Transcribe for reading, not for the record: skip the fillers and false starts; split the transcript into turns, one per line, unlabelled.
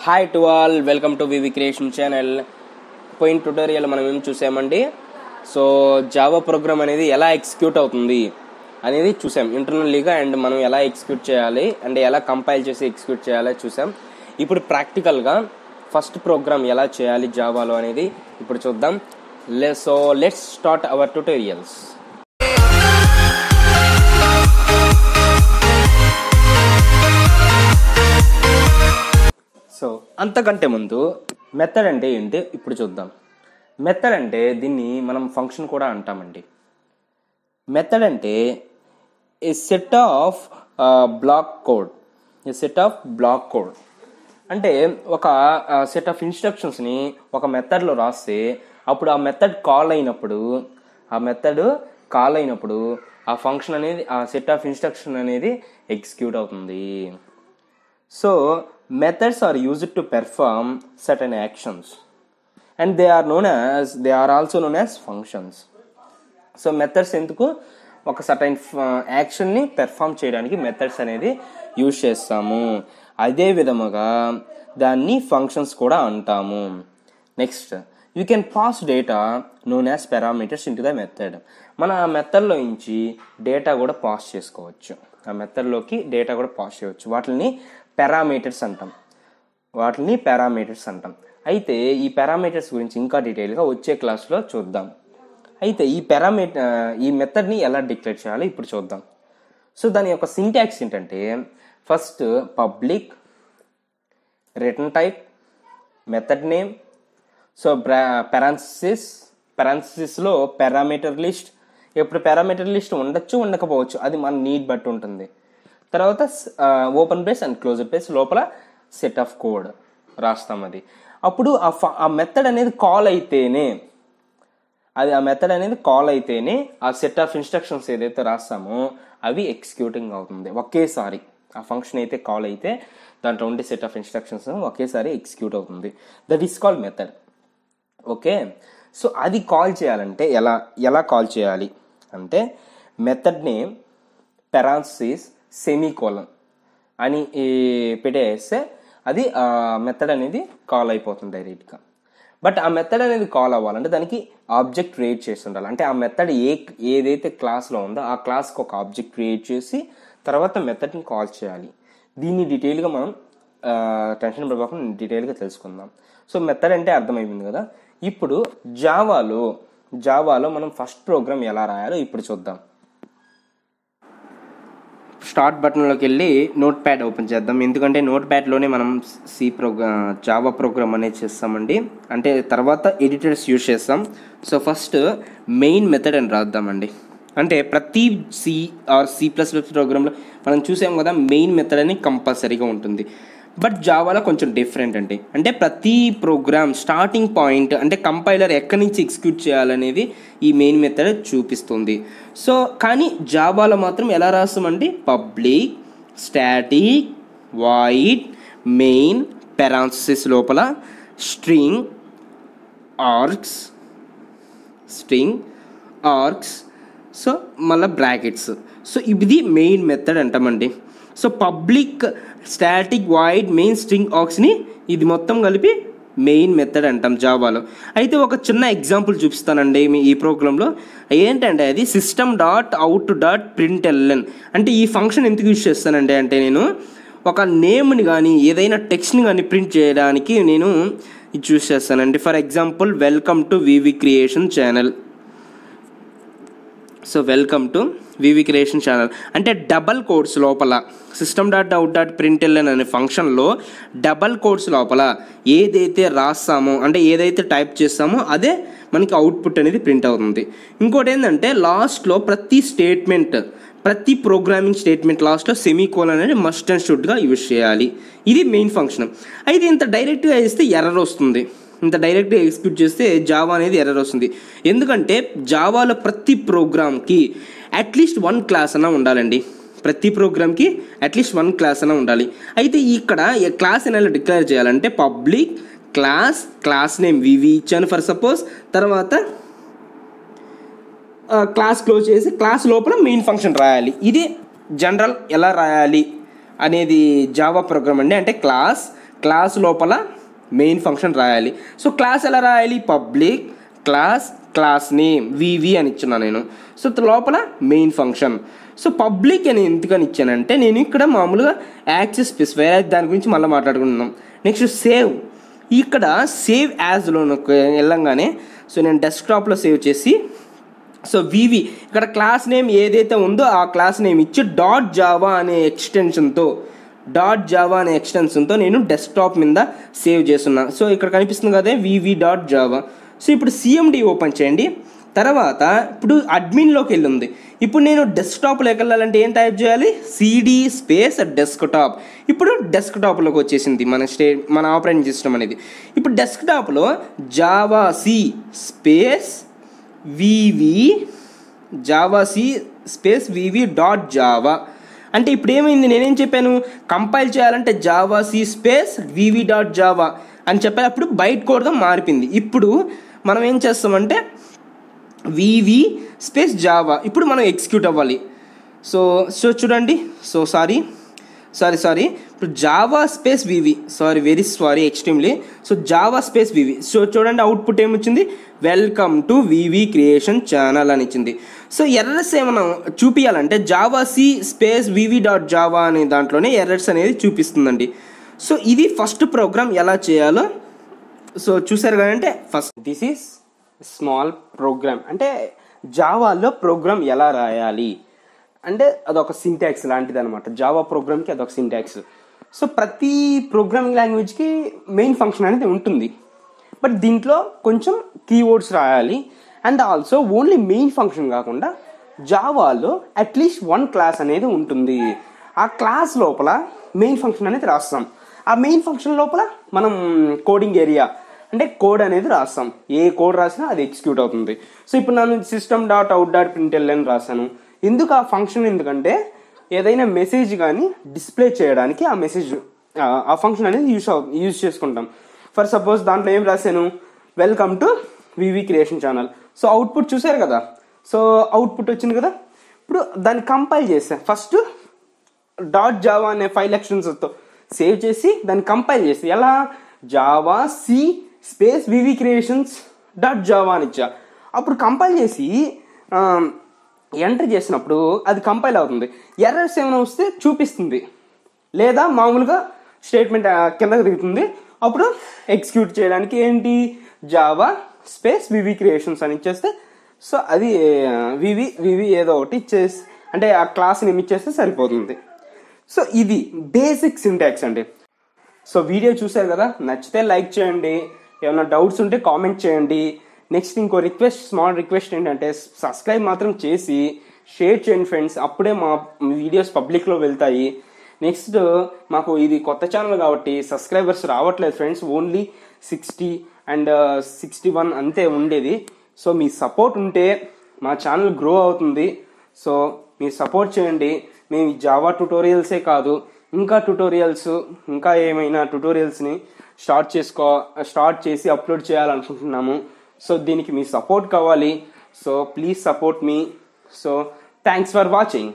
Hi to all, welcome to V V creation channel. పోయిన tutorial మనం ఏం చూసామండి. సో జావా ప్రోగ్రామ్ అనేది ఎలా ఎగ్జిక్యూట్ అవుతుంది అనేది చూసాం ఇంటర్నల్లీగా, అండ్ మనం ఎలా ఎగ్జిక్యూట్ చేయాలి అండ్ ఎలా కంపైల్ చేసి ఎగ్జిక్యూట్ చేయాలో చూసాం. ఇప్పుడు ప్రాక్టికల్గా ఫస్ట్ ప్రోగ్రామ్ ఎలా చేయాలి జావాలో అనేది ఇప్పుడు చూద్దాం. So let's start our tutorials. So అంతకంటే ముందు మెథడ్ అంటే ఏంటి ఇప్పుడు చూద్దాం. మెథడ్ అంటే దీన్ని మనం ఫంక్షన్ కూడా అంటామండి. మెథడ్ అంటే ఏ సెట్ ఆఫ్ బ్లాక్ కోడ్. అంటే ఒక సెట్ ఆఫ్ ఇన్స్ట్రక్షన్స్ని ఒక మెథడ్లో రాస్తే అప్పుడు ఆ మెథడ్ కాల్ అయినప్పుడు ఆ ఫంక్షన్ అనేది, ఆ సెట్ ఆఫ్ ఇన్స్ట్రక్షన్ అనేది ఎగ్జిక్యూట్ అవుతుంది. So methods are used to perform certain actions and they are also known as functions. So methods ఎందుకు, ఒక సర్టైన్ యాక్షన్ని పెర్ఫామ్ చేయడానికి మెథడ్స్ అనేది యూజ్ చేస్తాము. అదే విధముగా దాన్ని ఫంక్షన్స్ కూడా అంటాము. Next, you can pass data known as parameters in to the method. మన ఆ మెథడ్లో నుంచి డేటా కూడా పాస్ చేసుకోవచ్చు. ఆ మెథడ్లోకి డేటా కూడా పాస్ చేయవచ్చు. వాటిని పారామీటర్స్ అంటాం. అయితే ఈ పారామీటర్స్ గురించి ఇంకా డీటెయిల్గా వచ్చే క్లాస్లో చూద్దాం. అయితే ఈ మెథడ్ని ఎలా డిక్లేర్ చేయాలో ఇప్పుడు చూద్దాం. సో దాని యొక్క సింటాక్స్ ఏంటంటే, first public return type method name. So పారాన్సిస్లో పారామీటర్ లిస్ట్. ఇప్పుడు పారామీటర్ లిస్ట్ ఉండొచ్చు, ఉండకపోవచ్చు, అది మన నీడ్ బట్టి ఉంటుంది. తర్వాత open brace and closed brace లోపల సెట్ ఆఫ్ కోడ్ రాస్తాం. అది అప్పుడు ఆ మెథడ్ అనేది కాల్ అయితేనే ఆ సెట్ ఆఫ్ ఇన్స్ట్రక్షన్స్ ఏదైతే రాస్తామో అవి ఎగ్జిక్యూటింగ్ అవుతుంది ఒకేసారి. ఆ ఫంక్షన్ అయితే కాల్ అయితే దాంట్లో ఉండే సెట్ ఆఫ్ ఇన్స్ట్రక్షన్స్ ఒకేసారి ఎగ్జిక్యూట్ అవుతుంది. That is called method. Okay, so అది కాల్ చేయాలంటే ఎలా కాల్ చేయాలి అంటే, మెథడ్ నేమ్ పారాన్సిస్ సెమీకోలన్ అని పెట్టేస్తే అది ఆ మెథడ్ అనేది కాల్ అయిపోతుంది డైరెక్ట్గా. బట్ ఆ మెథడ్ అనేది కాల్ అవ్వాలంటే దానికి ఆబ్జెక్ట్ క్రియేట్ చేసి ఉండాలి. అంటే ఆ మెథడ్ ఏదైతే క్లాస్లో ఉందో ఆ క్లాస్కి ఒక ఆబ్జెక్ట్ క్రియేట్ చేసి తర్వాత మెథడ్ని కాల్ చేయాలి. దీన్ని డీటెయిల్గా మనం టెన్షన్ పడకుండా డీటెయిల్గా తెలుసుకుందాం. సో మెథడ్ అంటే అర్థమైంది కదా. ఇప్పుడు జావాలో మనం ఫస్ట్ ప్రోగ్రామ్ ఎలా రాయాలో ఇప్పుడు చూద్దాం. స్టార్ట్ బటన్లోకి వెళ్ళి నోట్ ప్యాడ్ ఓపెన్ చేద్దాం. ఎందుకంటే నోట్ ప్యాడ్లోనే మనం జావా ప్రోగ్రామ్ అనేది చేస్తామండి. అంటే తర్వాత ఎడిటర్స్ యూజ్ చేస్తాం. సో ఫస్ట్ మెయిన్ మెథడ్ అని రాద్దామండి. అంటే ప్రతి C++ ప్రోగ్రాంలో మనం చూసాం కదా, మెయిన్ మెథడ్ అని కంపల్సరీగా ఉంటుంది. బట్ జావాలో కొంచెం డిఫరెంట్ అండి. అంటే ప్రతి ప్రోగ్రామ్ స్టార్టింగ్ పాయింట్, అంటే కంపైలర్ ఎక్కడి నుంచి ఎగ్జిక్యూట్ చేయాలనేది ఈ మెయిన్ మెథడ్ చూపిస్తుంది. సో కానీ జావాలో మాత్రం ఎలా రాస్తామండి, public static void main parenthesis లోపల స్ట్రింగ్ ఆర్గ్స్ సో మళ్ళీ బ్రాకెట్స్. సో ఇది మెయిన్ మెథడ్ అంటామండి. So public static void main string ఆర్గ్స్ని ఇది మొత్తం కలిపి మెయిన్ మెథడ్ అంటాం జావాలో. అయితే ఒక చిన్న ఎగ్జాంపుల్ చూపిస్తానండి ఈ ప్రోగ్రాంలో. ఏంటంటే అది system.out.println. అంటే ఈ ఫంక్షన్ ఎందుకు యూజ్ చేస్తానంటే, అంటే నేను ఒక నేమ్ని కానీ ఏదైనా టెక్స్ట్ని కానీ ప్రింట్ చేయడానికి నేను ఇది చూస్ చేస్తానండి. For example, welcome to V V creation channel. So welcome to V V creation channel అంటే డబల్ కోడ్స్ లోపల system.out.println అనే ఫంక్షన్లో డబల్ కోడ్స్ లోపల ఏదైతే రాస్తామో, అంటే ఏదైతే టైప్ చేస్తామో అదే మనకి అవుట్పుట్ అనేది ప్రింట్ అవుతుంది. ఇంకోటి ఏంటంటే, లాస్ట్లో ప్రతి ప్రోగ్రామింగ్ స్టేట్మెంట్ లాస్ట్లో సెమీకోలన్ అనేది మస్ట్ అండ్ షుడ్గా యూజ్ చేయాలి. ఇది మెయిన్ ఫంక్షన్. అయితే ఇంత డైరెక్ట్గా వేస్తే ఎర్రర్ వస్తుంది. ఇంత డైరెక్ట్గా ఎగ్జిక్యూట్ చేస్తే జావా అనేది ఎర్రర్ వస్తుంది. ఎందుకంటే జావాలో ప్రతి ప్రోగ్రామ్కి అట్లీస్ట్ 1 క్లాస్ అన్న ఉండాలండి. ప్రతి ప్రోగ్రామ్కి అట్లీస్ట్ 1 క్లాస్ అన్న ఉండాలి. అయితే ఇక్కడ క్లాస్ ఎలా డిక్లేర్ చేయాలంటే, పబ్లిక్ క్లాస్ నేమ్ వివి ఇచ్చాను ఫర్ సపోజ్. తర్వాత క్లాస్ క్లోజ్ చేసి క్లాస్ లోపల మెయిన్ ఫంక్షన్ రాయాలి. ఇది జనరల్ ఎలా రాయాలి అనేది జావా ప్రోగ్రామ్ అండి. అంటే క్లాస్ లోపల మెయిన్ ఫంక్షన్ రాయాలి. సో క్లాస్ ఎలా రాయాలి? పబ్లిక్ క్లాస్ నేమ్ వివి అని ఇచ్చున్నా నేను. సో లోపల మెయిన్ ఫంక్షన్. సో పబ్లిక్ అని ఎందుకని ఇచ్చానంటే నేను ఇక్కడ మామూలుగా యాక్సెస్ స్పెసిఫై దాని గురించి మళ్ళీ మాట్లాడుకుంటున్నాం. Next save. ఇక్కడ సేవ్ యాజ్లో వెళ్ళంగానే సో నేను డెస్క్టాప్లో సేవ్ చేసి సో వివి ఇక్కడ క్లాస్ నేమ్ ఏదైతే ఉందో ఆ క్లాస్ నేమ్ ఇచ్చి .java అనే ఎక్స్టెన్షన్తో నేను డెస్క్టాప్ మీద సేవ్ చేస్తున్నా. సో ఇక్కడ కనిపిస్తుంది కదా viv.java. సో ఇప్పుడు సిఎండి ఓపెన్ చేయండి. తర్వాత ఇప్పుడు అడ్మిన్లోకి వెళ్ళింది. ఇప్పుడు నేను డెస్క్టాప్లోకి వెళ్ళాలంటే ఏం టైప్ చేయాలి? CD space desktop. ఇప్పుడు డెస్క్టాప్లోకి వచ్చేసింది మన ఆపరేటింగ్ సిస్టమ్ అనేది. ఇప్పుడు డెస్క్టాప్లో జావాc స్పేస్ viv.java అంటే ఇప్పుడు ఏమైంది? నేనేం చెప్పాను? కంపైల్ చేయాలంటే జావాc స్పేస్ viv.java అని చెప్పాను. అప్పుడు బైట్ కోడ్గా మారిపోయింది. ఇప్పుడు మనం ఏం చేస్తామంటే viv స్పేస్ జావా. ఇప్పుడు మనం ఎగ్జిక్యూట్ అవ్వాలి. సో చూడండి. సో సారీ ఇప్పుడు Java space VV very sorry extremely. So Java space VV. So చూడండి అవుట్పుట్ ఏమొచ్చింది? Welcome to V V creation channel అని ఇచ్చింది. సో ఎర్రర్స్ ఏమైనా చూపించాలంటే జావాc స్పేస్ viv.java అనే దాంట్లోనే ఎర్రర్స్ అనేది చూపిస్తుందండి. సో ఇది ఫస్ట్ ప్రోగ్రామ్ ఎలా చేయాలో సో చూసారు కదంటే first this is small program అంటే జావాలో ప్రోగ్రామ్ ఎలా రాయాలి అంటే అదొక సింటాక్స్ లాంటిది అనమాట. జావా ప్రోగ్రామ్కి అదొక సింటాక్స్. సో ప్రతి ప్రోగ్రామింగ్ లాంగ్వేజ్కి మెయిన్ ఫంక్షన్ అనేది ఉంటుంది. బట్ దీంట్లో కొంచెం కీవర్డ్స్ రాయాలి. And also only main function కాకుండా జావాలో అట్లీస్ట్ వన్ క్లాస్ అనేది ఉంటుంది. ఆ క్లాస్ లోపల మెయిన్ ఫంక్షన్ అనేది రాస్తాం. ఆ మెయిన్ ఫంక్షన్ లోపల మనం కోడింగ్ ఏరియా అంటే కోడ్ అనేది రాస్తాం. ఏ కోడ్ రాసినా అది ఎగ్జిక్యూట్ అవుతుంది. సో ఇప్పుడు నేను system.out.println రాశాను. ఎందుకు ఆ ఫంక్షన్? ఎందుకంటే ఏదైనా మెసేజ్ కానీ డిస్ప్లే చేయడానికి ఆ ఫంక్షన్ అనేది యూజ్ చేసుకుంటాం. ఫర్ సపోజ్ దాంట్లో ఏం రాశాను? Welcome to V V creation channel. So output చూసారు కదా. సో అవుట్పుట్ వచ్చింది కదా. ఇప్పుడు దాన్ని కంపైల్ చేసాను. ఫస్ట్ .java అనే ఫైల్ ఎక్స్టెన్షన్తో సేవ్ చేసి దాన్ని కంపైల్ చేసి ఎలా జావాc స్పేస్ వివి క్రియేషన్స్.java అని ఇచ్చా. అప్పుడు కంపైల్ చేసి ఎంటర్ చేసినప్పుడు అది కంపైల్ అవుతుంది. ఎర్రర్స్ ఏమైనా వస్తే చూపిస్తుంది, లేదా మామూలుగా స్టేట్మెంట్ కిందకి దిగుతుంది. అప్పుడు ఎగ్జిక్యూట్ చేయడానికి ఏంటి? జావా స్పేస్ వివి క్రియేషన్స్ అని ఇచ్చేస్తే సో అది వివి ఏదో ఒకటి ఇచ్చేసి అంటే ఆ క్లాస్ నేమ్ ఇచ్చేస్తే సరిపోతుంది. సో ఇది బేసిక్ సింటాక్స్ అండి. సో వీడియో చూసారు కదా. నచ్చితే లైక్ చేయండి. ఏమైనా డౌట్స్ ఉంటే కామెంట్ చేయండి. నెక్స్ట్ ఇంకో స్మాల్ రిక్వెస్ట్ ఏంటంటే సబ్స్క్రైబ్ మాత్రం చేసి షేర్ చేయండి ఫ్రెండ్స్. అప్పుడే మా వీడియోస్ పబ్లిక్లో వెళ్తాయి. నెక్స్ట్ మాకు ఇది కొత్త ఛానల్ కాబట్టి సబ్స్క్రైబర్స్ రావట్లేదు ఫ్రెండ్స్. ఓన్లీ 60 and 61 అంతే ఉండేది. సో మీ సపోర్ట్ ఉంటే మా ఛానల్ గ్రో అవుతుంది. సో మీరు సపోర్ట్ చేయండి. మేము జావా ట్యుటోరియల్సే కాదు ఇంకా ట్యుటోరియల్స్ ఇంకా ఏమైనా ట్యుటోరియల్స్ని స్టార్ట్ చేసి అప్లోడ్ చేయాలనుకుంటున్నాము. సో దీనికి మీ సపోర్ట్ కావాలి. So please support me. So thanks for watching.